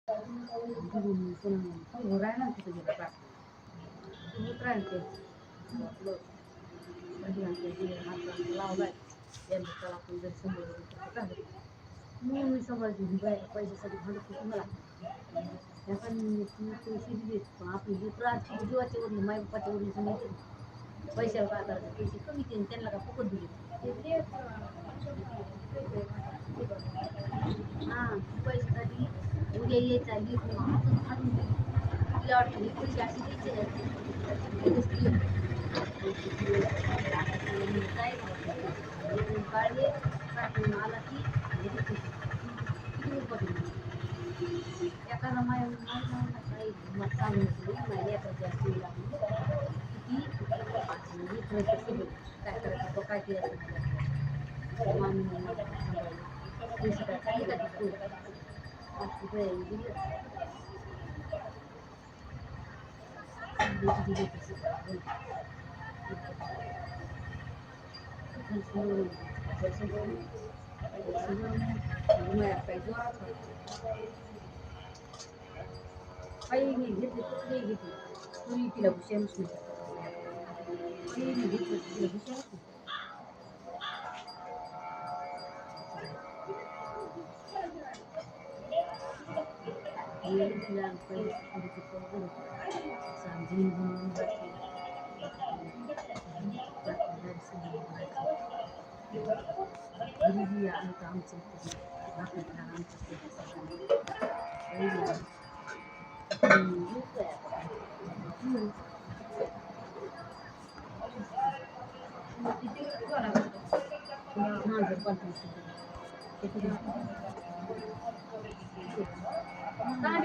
हो राहिला ना तिथे गेला का उतरायला ते आपलं हात लावलाय यांना त्याला आपण जर समोर मी समोर पैशासाठी म्हणत होती मला पैसे दिले आपली लेकरं आज किती जीवाचे वडील माय बापाचे वडील सांगायचे पैशाला काय करायचं पैसे कमी केले त्यांना का फुकट दिले हां पैशासाठी उद्या यायचा लेक हातून तिला वाटतं हे पैसे असे द्यायचे काढले काढून आला की एखादा माय काही चांगलं नाही लेकराची असली किती काय करायचं तो काय केलं मामी पैसे काय खाली का काही नाही घेतले कुठे घेतले तुम्ही तिला हुशारच नाही काही नाही घेतलं तिला हुशारच नाही तिला गरीबी आमचं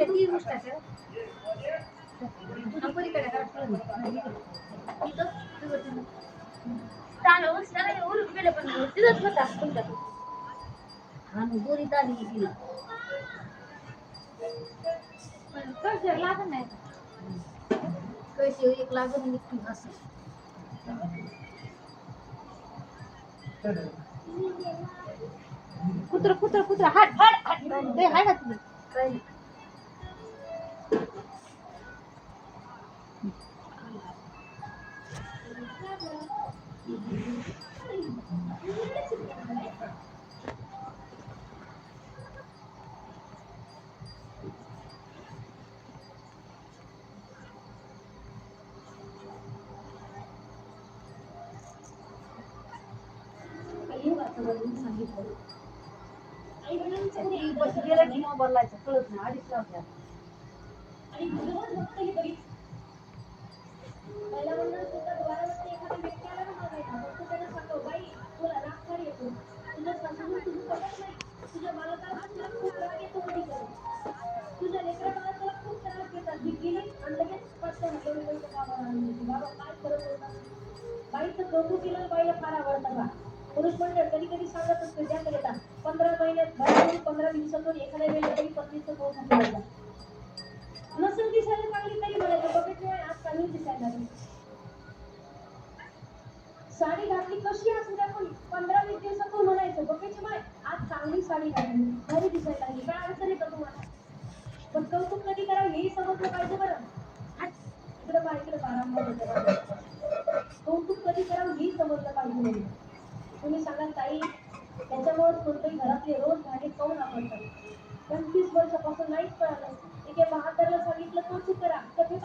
ती गोष्ट आहे दोरी ताली तिला लागत नाही कैसे एक लागत निघतील असं कुत्र कुत्र कुत्र हाट हाट हाट हाय का तुझं काही सांगितलं आई वडिलांचं गेला की मग बदलायचं कळत नाही आधीच लावल्या आणि भगवत भक्त ही बरीच पहिला म्हणणार तुझ्या द्वारावरती एखादा व्यक्ती आला ना मागायला फक्त त्याला सांगतो बाई तुला राग फार येतो तुझ्या सासून तुझं पटत नाही तुझ्या बालकाला तुला खूप राग येतो कधी कधी तुझ्या लेकरा बाळा तुला खूप त्रास देतात मी गेली आणि लगेच पटकन बाबा काय करत होता बाईचं कौतुक केलं बाईला फार आवडतं का पुरुष मंडळ कधी कधी सांगत असतो ज्या करिता 15 महिन्यात बाहेरून 15 दिवसातून एखाद्या वेळेला तरी पत्नीचं कौतुक करायचं नसेल दिसायला चांगली तरी म्हणायचं बघितलं आज चांगली दिसायला लागली साडी घातली कशी असू द्या पण 15-20 दिवसातून म्हणायचं बघायची बाय आज चांगली साडी घातली भारी दिसायला लागली काय अडचण येतं तुम्हाला पण कौतुक कधी करावं हेही समजलं पाहिजे बरं इकडे बा इकडे बारांबर होतं कौतुक कधी करावं हेही समजलं पाहिजे तुम्ही सांगा ताई त्याच्यामुळे कोणत्याही घरातले रोज भांडे खाऊन आवडतात 25 वर्षापासून नाहीच कळालं